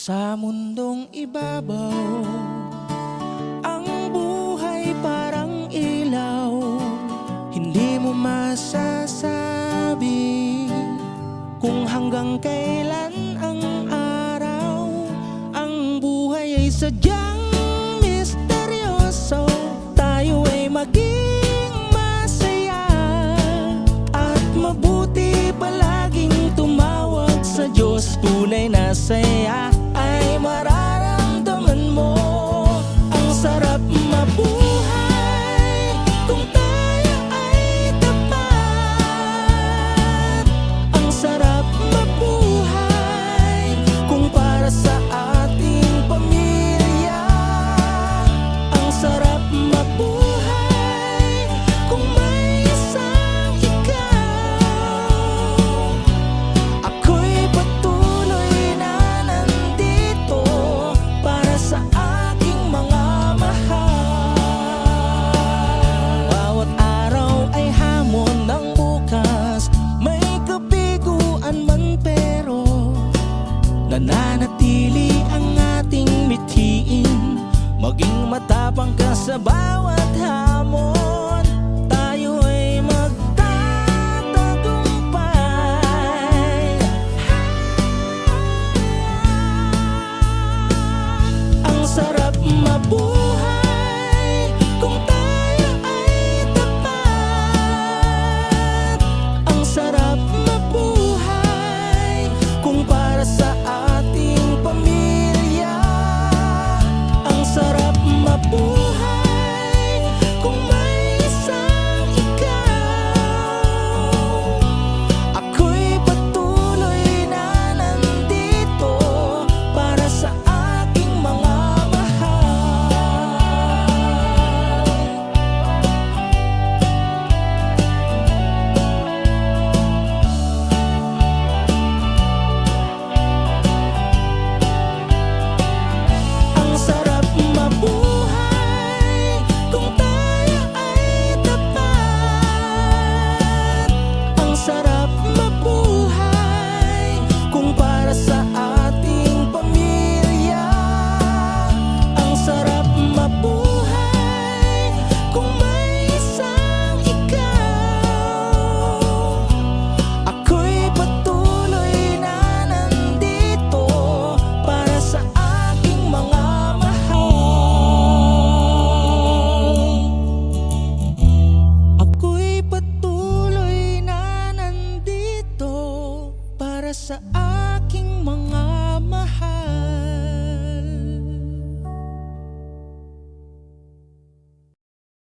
Sa mundong ibabaw, ang buhay parang ilaw. Hindi mo masasabi kung hanggang kailan ang araw. Ang buhay ay sadyang misteryoso. Tayo ay maging masaya at mabuti palaging tumawag sa Diyos. Tunay na saya ay mararamdaman mo. Ang sarap mabuhay kung tayo ay tapat. Ang sarap mabuhay kung para sa ating pamilya. Ang sarap mabuhay kung may isang ikaw. Ako'y patuloy na nandito para sa aking mga mahal. Bawat araw ay hamon ng bukas. May kabiguan man pero nananatili ang ating mithiin. Maging matapang ka sa bawat hamon. Tayo ay magtatagumpay. Ang sarap mabuhay kung tayo ay tapat. Ang sarap mabuhay kung para sa ating pamilya. Ang sarap mabuhay kung may isang ikaw. Ako'y patuloy na nandito para sa aking mga mahal. Ang sarap mabuhay kung tayo ay tapat. Ang sarap mabuhay kung para sa ating pamilya. Ang sarap mabuhay kung may isang ikaw. Ako'y patuloy na nandito para sa aking mga mahal. Ako'y patuloy na nandito para sa aking mga